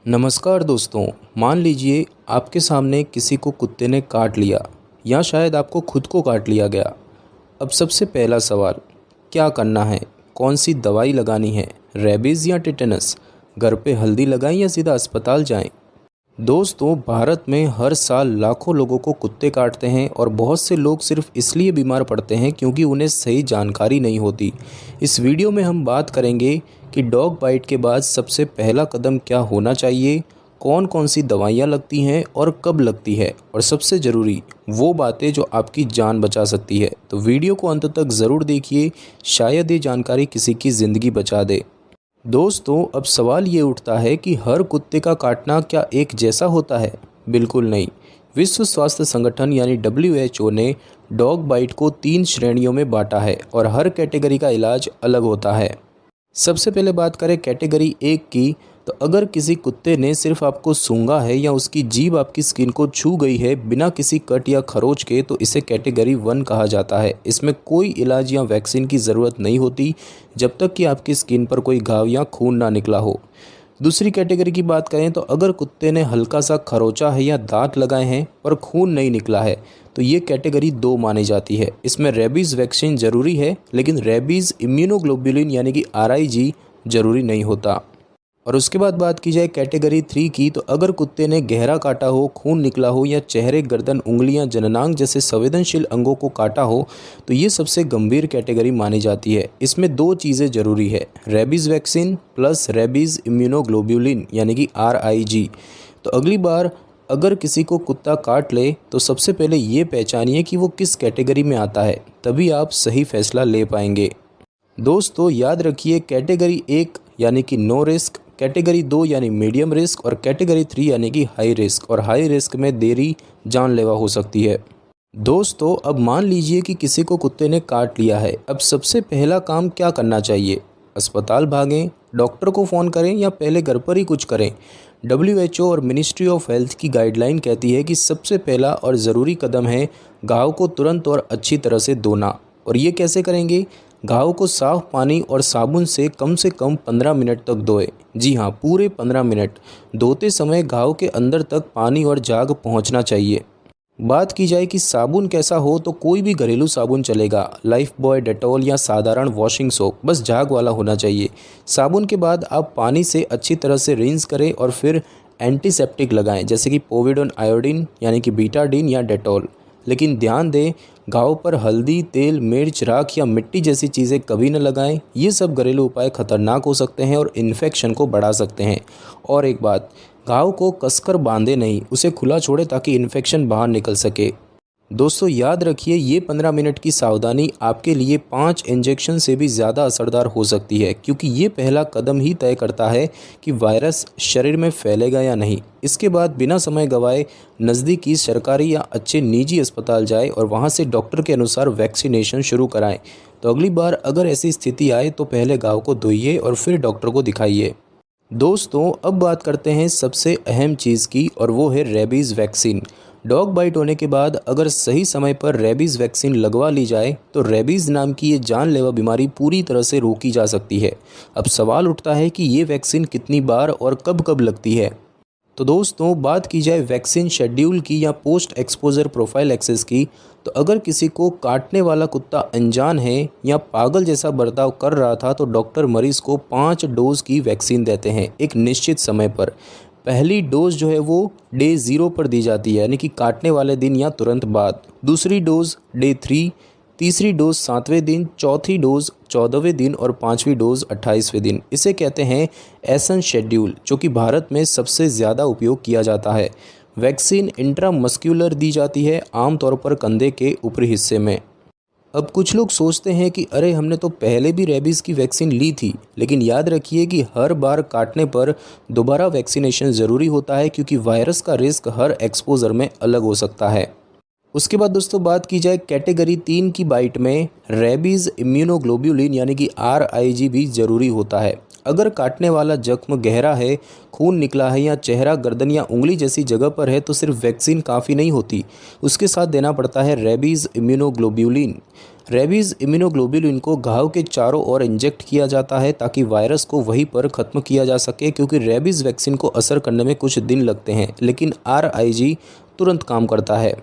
नमस्कार दोस्तों। मान लीजिए आपके सामने किसी को कुत्ते ने काट लिया या शायद आपको खुद को काट लिया गया। अब सबसे पहला सवाल, क्या करना है? कौन सी दवाई लगानी है? रेबीज़ या टिटेनस? घर पे हल्दी लगाएं या सीधा अस्पताल जाएं? दोस्तों, भारत में हर साल लाखों लोगों को कुत्ते काटते हैं और बहुत से लोग सिर्फ इसलिए बीमार पड़ते हैं क्योंकि उन्हें सही जानकारी नहीं होती। इस वीडियो में हम बात करेंगे कि डॉग बाइट के बाद सबसे पहला कदम क्या होना चाहिए, कौन कौन सी दवाइयाँ लगती हैं और कब लगती है, और सबसे ज़रूरी वो बातें जो आपकी जान बचा सकती है। तो वीडियो को अंत तक ज़रूर देखिए, शायद ये जानकारी किसी की ज़िंदगी बचा दे। दोस्तों, अब सवाल ये उठता है कि हर कुत्ते का काटना क्या एक जैसा होता है? बिल्कुल नहीं। विश्व स्वास्थ्य संगठन यानी WHO ने डॉग बाइट को 3 श्रेणियों में बांटा है और हर कैटेगरी का इलाज अलग होता है। सबसे पहले बात करें कैटेगरी 1 की, तो अगर किसी कुत्ते ने सिर्फ आपको सूंघा है या उसकी जीभ आपकी स्किन को छू गई है बिना किसी कट या खरोच के, तो इसे कैटेगरी 1 कहा जाता है। इसमें कोई इलाज या वैक्सीन की ज़रूरत नहीं होती जब तक कि आपकी स्किन पर कोई घाव या खून ना निकला हो। दूसरी कैटेगरी की बात करें तो अगर कुत्ते ने हल्का सा खरोचा है या दांत लगाए हैं पर खून नहीं निकला है, तो ये कैटेगरी 2 मानी जाती है। इसमें रेबीज़ वैक्सीन ज़रूरी है, लेकिन रेबीज़ इम्यूनोग्लोबुलिन यानी कि RIG ज़रूरी नहीं होता। और उसके बाद बात की जाए कैटेगरी 3 की, तो अगर कुत्ते ने गहरा काटा हो, खून निकला हो या चेहरे, गर्दन, उंगलियां, जननांग जैसे संवेदनशील अंगों को काटा हो, तो ये सबसे गंभीर कैटेगरी मानी जाती है। इसमें 2 चीज़ें ज़रूरी है, rabies vaccine plus rabies immunoglobulin यानी कि RIG। तो अगली बार अगर किसी को कुत्ता काट ले तो सबसे पहले ये पहचानिए कि वो किस कैटेगरी में आता है, तभी आप सही फैसला ले पाएंगे। दोस्तों, याद रखिए, कैटेगरी 1 यानी कि नो रिस्क, कैटेगरी 2 यानी मीडियम रिस्क और कैटेगरी 3 यानी कि हाई रिस्क। और हाई रिस्क में देरी जानलेवा हो सकती है। दोस्तों, अब मान लीजिए कि किसी को कुत्ते ने काट लिया है। अब सबसे पहला काम क्या करना चाहिए? अस्पताल भागें, डॉक्टर को फ़ोन करें या पहले घर पर ही कुछ करें? WHO और मिनिस्ट्री ऑफ हेल्थ की गाइडलाइन कहती है कि सबसे पहला और ज़रूरी कदम है घाव को तुरंत और अच्छी तरह से धोना। और ये कैसे करेंगे? घाव को साफ पानी और साबुन से कम 15 मिनट तक धोएं। जी हाँ, पूरे 15 मिनट। धोते समय घाव के अंदर तक पानी और झाग पहुंचना चाहिए। बात की जाए कि साबुन कैसा हो, तो कोई भी घरेलू साबुन चलेगा, लाइफ बॉय, डेटॉल या साधारण वॉशिंग सोप, बस झाग वाला होना चाहिए। साबुन के बाद आप पानी से अच्छी तरह से रिंस करें और फिर एंटीसेप्टिक लगाएं, जैसे कि पोविडोन आयोडीन यानी कि बीटाडीन या डेटॉल। लेकिन ध्यान दें, घाव पर हल्दी, तेल, मिर्च, राख या मिट्टी जैसी चीज़ें कभी न लगाएं। ये सब घरेलू उपाय खतरनाक हो सकते हैं और इन्फेक्शन को बढ़ा सकते हैं। और एक बात, घाव को कसकर बांधे नहीं, उसे खुला छोड़े ताकि इन्फेक्शन बाहर निकल सके। दोस्तों, याद रखिए, ये 15 मिनट की सावधानी आपके लिए 5 इंजेक्शन से भी ज़्यादा असरदार हो सकती है, क्योंकि ये पहला कदम ही तय करता है कि वायरस शरीर में फैलेगा या नहीं। इसके बाद बिना समय गंवाए नज़दीकी सरकारी या अच्छे निजी अस्पताल जाए और वहाँ से डॉक्टर के अनुसार वैक्सीनेशन शुरू कराएं। तो अगली बार अगर ऐसी स्थिति आए तो पहले घाव को धोइए और फिर डॉक्टर को दिखाइए। दोस्तों, अब बात करते हैं सबसे अहम चीज़ की, और वो है रेबीज़ वैक्सीन। डॉग बाइट होने के बाद अगर सही समय पर रेबीज़ वैक्सीन लगवा ली जाए तो रेबीज़ नाम की ये जानलेवा बीमारी पूरी तरह से रोकी जा सकती है। अब सवाल उठता है कि ये वैक्सीन कितनी बार और कब कब लगती है। तो दोस्तों, बात की जाए वैक्सीन शेड्यूल की या पोस्ट एक्सपोजर प्रोफाइल एक्सेस की, तो अगर किसी को काटने वाला कुत्ता अनजान है या पागल जैसा बर्ताव कर रहा था, तो डॉक्टर मरीज़ को 5 डोज की वैक्सीन देते हैं एक निश्चित समय पर। पहली डोज जो है वो डे 0 पर दी जाती है, यानी कि काटने वाले दिन या तुरंत बाद। दूसरी डोज डे 3, तीसरी डोज 7वें दिन, चौथी डोज 14वें दिन और 5वीं डोज 28वें दिन। इसे कहते हैं एसन शेड्यूल, जो कि भारत में सबसे ज़्यादा उपयोग किया जाता है। वैक्सीन इंट्रामस्क्यूलर दी जाती है, आमतौर पर कंधे के ऊपरी हिस्से में। अब कुछ लोग सोचते हैं कि अरे, हमने तो पहले भी रेबीज़ की वैक्सीन ली थी। लेकिन याद रखिए कि हर बार काटने पर दोबारा वैक्सीनेशन ज़रूरी होता है, क्योंकि वायरस का रिस्क हर एक्सपोजर में अलग हो सकता है। उसके बाद दोस्तों, बात की जाए कैटेगरी 3 की बाइट में, रेबीज़ इम्यूनोग्लोबुलिन यानी कि RIG भी ज़रूरी होता है। अगर काटने वाला जख्म गहरा है, खून निकला है या चेहरा, गर्दन या उंगली जैसी जगह पर है, तो सिर्फ वैक्सीन काफ़ी नहीं होती, उसके साथ देना पड़ता है रेबीज़ इम्यूनोग्लोबुलिन। रेबीज़ इम्यूनोग्लोबुलिन को घाव के चारों ओर इंजेक्ट किया जाता है ताकि वायरस को वहीं पर ख़त्म किया जा सके, क्योंकि रेबीज़ वैक्सीन को असर करने में कुछ दिन लगते हैं, लेकिन RIG तुरंत काम करता है।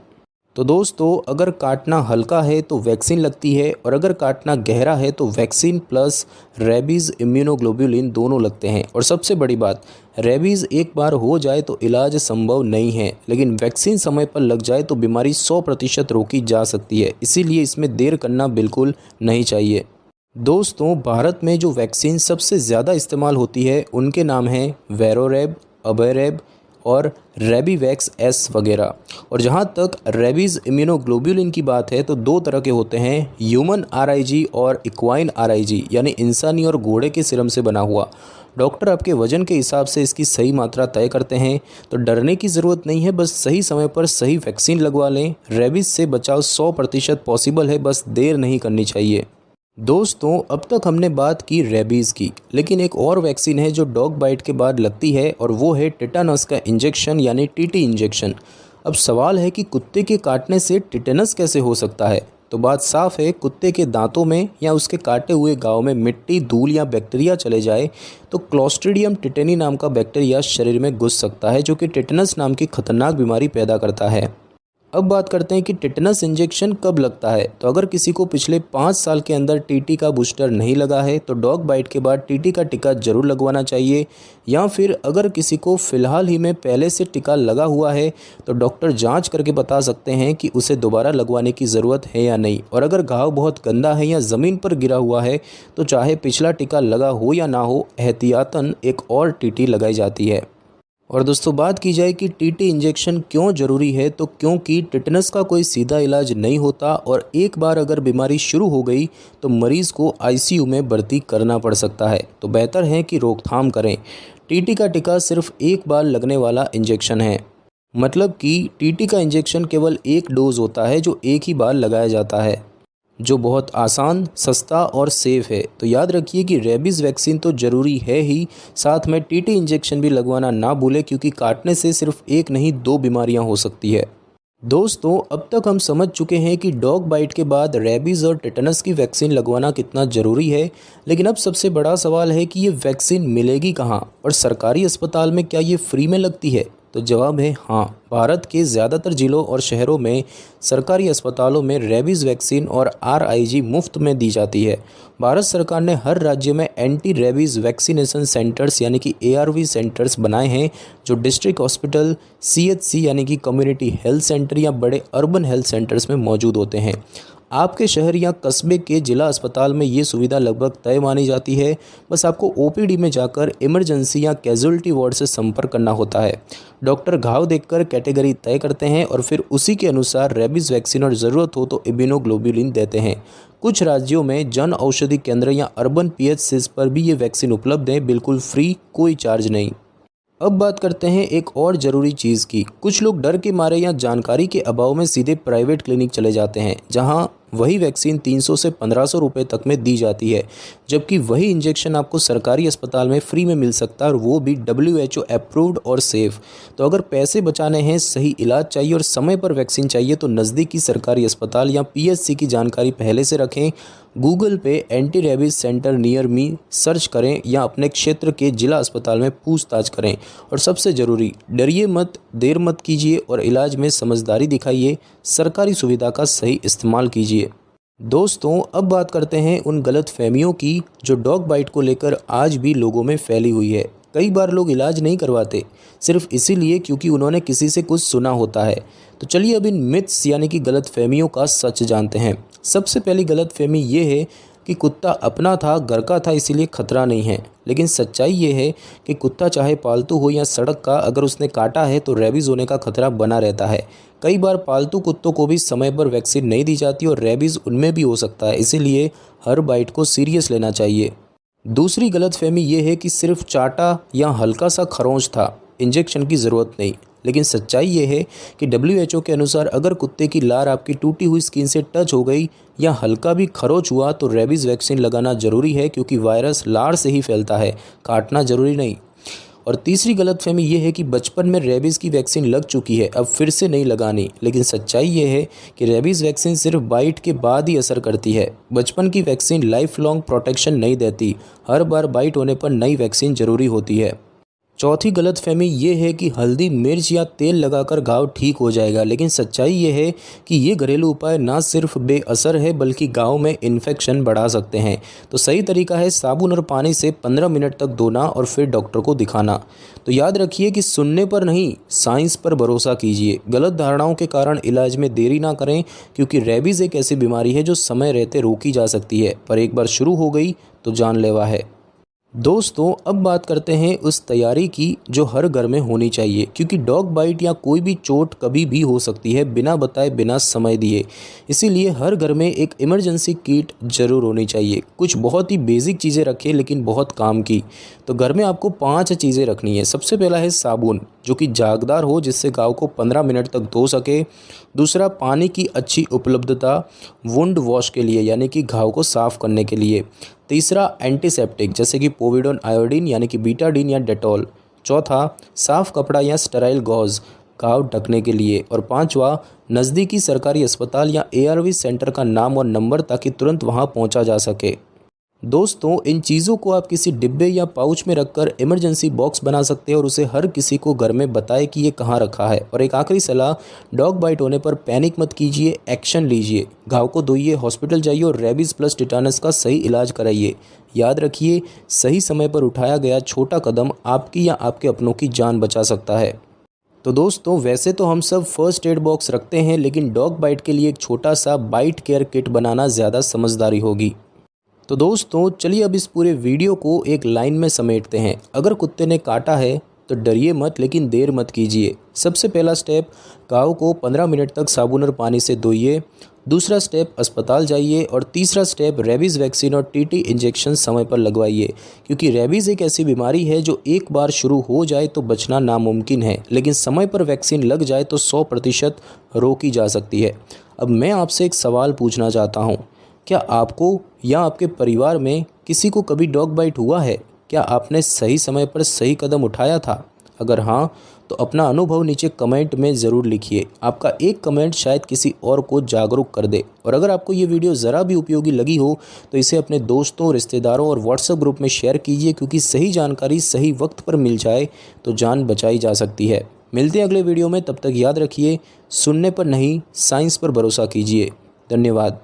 तो दोस्तों, अगर काटना हल्का है तो वैक्सीन लगती है, और अगर काटना गहरा है तो वैक्सीन प्लस रेबीज़ इम्यूनोग्लोबुलिन दोनों लगते हैं। और सबसे बड़ी बात, रेबीज़ एक बार हो जाए तो इलाज संभव नहीं है, लेकिन वैक्सीन समय पर लग जाए तो बीमारी 100% रोकी जा सकती है। इसीलिए इसमें देर करना बिल्कुल नहीं चाहिए। दोस्तों, भारत में जो वैक्सीन सबसे ज़्यादा इस्तेमाल होती है उनके नाम हैं वेरोरेब, अभयरेब और रेबीवैक्स एस वगैरह। और जहाँ तक रेबीज़ इम्यूनोग्लोबुलिन की बात है तो दो तरह के होते हैं, ह्यूमन RIG और इक्वाइन RIG, यानी इंसानी और घोड़े के सीरम से बना हुआ। डॉक्टर आपके वजन के हिसाब से इसकी सही मात्रा तय करते हैं, तो डरने की ज़रूरत नहीं है, बस सही समय पर सही वैक्सीन लगवा लें। रेबीज़ से बचाव 100% पॉसिबल है, बस देर नहीं करनी चाहिए। दोस्तों, अब तक हमने बात की रेबीज़ की, लेकिन एक और वैक्सीन है जो डॉग बाइट के बाद लगती है, और वो है टिटेनस का इंजेक्शन यानी TT इंजेक्शन। अब सवाल है कि कुत्ते के काटने से टिटेनस कैसे हो सकता है? तो बात साफ है, कुत्ते के दांतों में या उसके काटे हुए घाव में मिट्टी, धूल या बैक्टीरिया चले जाए तो क्लोस्ट्रीडियम टिटेनी नाम का बैक्टीरिया शरीर में घुस सकता है, जो कि टिटेनस नाम की खतरनाक बीमारी पैदा करता है। अब बात करते हैं कि टिटेनस इंजेक्शन कब लगता है। तो अगर किसी को पिछले 5 साल के अंदर TT का बूस्टर नहीं लगा है तो डॉग बाइट के बाद TT का टीका जरूर लगवाना चाहिए, या फिर अगर किसी को फ़िलहाल ही में पहले से टीका लगा हुआ है तो डॉक्टर जांच करके बता सकते हैं कि उसे दोबारा लगवाने की ज़रूरत है या नहीं। और अगर घाव बहुत गंदा है या ज़मीन पर गिरा हुआ है तो चाहे पिछला टीका लगा हो या ना हो, एहतियातन एक और TT लगाई जाती है। और दोस्तों, बात की जाए कि TT इंजेक्शन क्यों ज़रूरी है, तो क्योंकि टिटेनस का कोई सीधा इलाज नहीं होता, और एक बार अगर बीमारी शुरू हो गई तो मरीज़ को ICU में भर्ती करना पड़ सकता है। तो बेहतर है कि रोकथाम करें। TT का टीका सिर्फ एक बार लगने वाला इंजेक्शन है, मतलब कि TT का इंजेक्शन केवल एक डोज होता है जो एक ही बार लगाया जाता है, जो बहुत आसान, सस्ता और सेफ़ है। तो याद रखिए कि रेबीज़ वैक्सीन तो ज़रूरी है ही, साथ में TT इंजेक्शन भी लगवाना ना भूलें, क्योंकि काटने से सिर्फ एक नहीं 2 बीमारियां हो सकती है। दोस्तों, अब तक हम समझ चुके हैं कि डॉग बाइट के बाद रेबीज़ और टिटेनस की वैक्सीन लगवाना कितना ज़रूरी है, लेकिन अब सबसे बड़ा सवाल है कि ये वैक्सीन मिलेगी कहाँ, और सरकारी अस्पताल में क्या ये फ्री में लगती है? तो जवाब है हाँ। भारत के ज़्यादातर जिलों और शहरों में सरकारी अस्पतालों में रेबीज़ वैक्सीन और RIG मुफ्त में दी जाती है। भारत सरकार ने हर राज्य में एंटी रेबीज़ वैक्सीनेशन सेंटर्स यानी कि ARV सेंटर्स बनाए हैं, जो डिस्ट्रिक्ट हॉस्पिटल, CHC यानी कि कम्युनिटी हेल्थ सेंटर या बड़े अर्बन हेल्थ सेंटर्स में मौजूद होते हैं। आपके शहर या कस्बे के जिला अस्पताल में ये सुविधा लगभग तय मानी जाती है। बस आपको OPD में जाकर इमरजेंसी या कैजुअलिटी वार्ड से संपर्क करना होता है। डॉक्टर घाव देखकर कैटेगरी तय करते हैं और फिर उसी के अनुसार रेबीज़ वैक्सीन और ज़रूरत हो तो इम्यूनोग्लोबुलिन देते हैं। कुछ राज्यों में जन औषधि केंद्र या अर्बन PHCs पर भी ये वैक्सीन उपलब्ध है, बिल्कुल फ्री, कोई चार्ज नहीं। अब बात करते हैं एक और ज़रूरी चीज़ की। कुछ लोग डर के मारे या जानकारी के अभाव में सीधे प्राइवेट क्लिनिक चले जाते हैं, जहां वही वैक्सीन 300 से 1500 रुपये तक में दी जाती है, जबकि वही इंजेक्शन आपको सरकारी अस्पताल में फ्री में मिल सकता है, और वो भी WHO अप्रूव्ड और सेफ़। तो अगर पैसे बचाने हैं, सही इलाज चाहिए और समय पर वैक्सीन चाहिए तो नज़दीकी सरकारी अस्पताल या PHC की जानकारी पहले से रखें। गूगल पे anti rabies centre near me search करें या अपने क्षेत्र के जिला अस्पताल में पूछताछ करें। और सबसे ज़रूरी, डरिए मत, देर मत कीजिए और इलाज में समझदारी दिखाइए। सरकारी सुविधा का सही इस्तेमाल कीजिए। दोस्तों, अब बात करते हैं उन गलत फहमियों की जो डॉग बाइट को लेकर आज भी लोगों में फैली हुई है। कई बार लोग इलाज नहीं करवाते सिर्फ इसीलिए क्योंकि उन्होंने किसी से कुछ सुना होता है। तो चलिए अब इन मिथ्स यानी कि गलत फहमियों का सच जानते हैं। सबसे पहली गलत फहमी ये है कि कुत्ता अपना था, घर का था, इसीलिए खतरा नहीं है। लेकिन सच्चाई ये है कि कुत्ता चाहे पालतू हो या सड़क का, अगर उसने काटा है तो रेबीज़ होने का खतरा बना रहता है। कई बार पालतू कुत्तों को भी समय पर वैक्सीन नहीं दी जाती और रेबीज़ उनमें भी हो सकता है, इसीलिए हर बाइट को सीरियस लेना चाहिए। दूसरी गलतफहमी ये है कि सिर्फ चाटा या हल्का सा खरोंच था, इंजेक्शन की ज़रूरत नहीं। लेकिन सच्चाई ये है कि WHO के अनुसार अगर कुत्ते की लार आपकी टूटी हुई स्किन से टच हो गई या हल्का भी खरोच हुआ तो रेबीज़ वैक्सीन लगाना ज़रूरी है, क्योंकि वायरस लार से ही फैलता है, काटना ज़रूरी नहीं। और तीसरी गलतफहमी ये है कि बचपन में रेबीज़ की वैक्सीन लग चुकी है, अब फिर से नहीं लगानी। लेकिन सच्चाई ये है कि रेबीज़ वैक्सीन सिर्फ बाइट के बाद ही असर करती है। बचपन की वैक्सीन लाइफ लॉन्ग प्रोटेक्शन नहीं देती, हर बार बाइट होने पर नई वैक्सीन ज़रूरी होती है। चौथी गलतफहमी ये है कि हल्दी, मिर्च या तेल लगाकर घाव ठीक हो जाएगा, लेकिन सच्चाई ये है कि ये घरेलू उपाय ना सिर्फ बेअसर है बल्कि घाव में इन्फेक्शन बढ़ा सकते हैं। तो सही तरीका है साबुन और पानी से 15 मिनट तक धोना और फिर डॉक्टर को दिखाना। तो याद रखिए कि सुनने पर नहीं, साइंस पर भरोसा कीजिए। गलत धारणाओं के कारण इलाज में देरी ना करें, क्योंकि रेबीज़ एक ऐसी बीमारी है जो समय रहते रोकी जा सकती है, पर एक बार शुरू हो गई तो जानलेवा है। दोस्तों, अब बात करते हैं उस तैयारी की जो हर घर में होनी चाहिए, क्योंकि डॉग बाइट या कोई भी चोट कभी भी हो सकती है बिना बताए, बिना समय दिए। इसीलिए हर घर में एक इमरजेंसी किट जरूर होनी चाहिए। कुछ बहुत ही बेसिक चीज़ें रखें लेकिन बहुत काम की। तो घर में आपको 5 चीज़ें रखनी है। सबसे पहला है साबुन, जो कि झागदार हो, जिससे घाव को 15 मिनट तक धो सके। दूसरा, पानी की अच्छी उपलब्धता वुंड वॉश के लिए, यानी कि घाव को साफ़ करने के लिए। तीसरा, एंटीसेप्टिक जैसे कि पोविडोन आयोडीन यानी कि बीटाडीन या डेटॉल। चौथा, साफ़ कपड़ा या स्टेराइल गॉज घाव ढकने के लिए। और पांचवा, नज़दीकी सरकारी अस्पताल या ARV सेंटर का नाम और नंबर, ताकि तुरंत वहां पहुंचा जा सके। दोस्तों, इन चीज़ों को आप किसी डिब्बे या पाउच में रखकर इमरजेंसी बॉक्स बना सकते हैं और उसे हर किसी को घर में बताएं कि ये कहाँ रखा है। और एक आखिरी सलाह, डॉग बाइट होने पर पैनिक मत कीजिए, एक्शन लीजिए। घाव को धोइए, हॉस्पिटल जाइए और रेबीज़ प्लस टिटानस का सही इलाज कराइए। याद रखिए, सही समय पर उठाया गया छोटा कदम आपकी या आपके अपनों की जान बचा सकता है। तो दोस्तों, वैसे तो हम सब फर्स्ट एड बॉक्स रखते हैं, लेकिन डॉग बाइट के लिए एक छोटा सा बाइट केयर किट बनाना ज़्यादा समझदारी होगी। तो दोस्तों, चलिए अब इस पूरे वीडियो को एक लाइन में समेटते हैं। अगर कुत्ते ने काटा है तो डरिए मत, लेकिन देर मत कीजिए। सबसे पहला स्टेप, घाव को 15 मिनट तक साबुन और पानी से धोइए। दूसरा स्टेप, अस्पताल जाइए। और तीसरा स्टेप, रेबीज़ वैक्सीन और TT इंजेक्शन समय पर लगवाइए, क्योंकि रेबीज़ एक ऐसी बीमारी है जो एक बार शुरू हो जाए तो बचना नामुमकिन है, लेकिन समय पर वैक्सीन लग जाए तो 100% रोकी जा सकती है। अब मैं आपसे एक सवाल पूछना चाहता हूँ, क्या आपको या आपके परिवार में किसी को कभी डॉग बाइट हुआ है? क्या आपने सही समय पर सही कदम उठाया था? अगर हाँ, तो अपना अनुभव नीचे कमेंट में ज़रूर लिखिए। आपका एक कमेंट शायद किसी और को जागरूक कर दे। और अगर आपको ये वीडियो ज़रा भी उपयोगी लगी हो तो इसे अपने दोस्तों, रिश्तेदारों और व्हाट्सएप ग्रुप में शेयर कीजिए, क्योंकि सही जानकारी सही वक्त पर मिल जाए तो जान बचाई जा सकती है। मिलते हैं अगले वीडियो में, तब तक याद रखिए, सुनने पर नहीं, साइंस पर भरोसा कीजिए। धन्यवाद।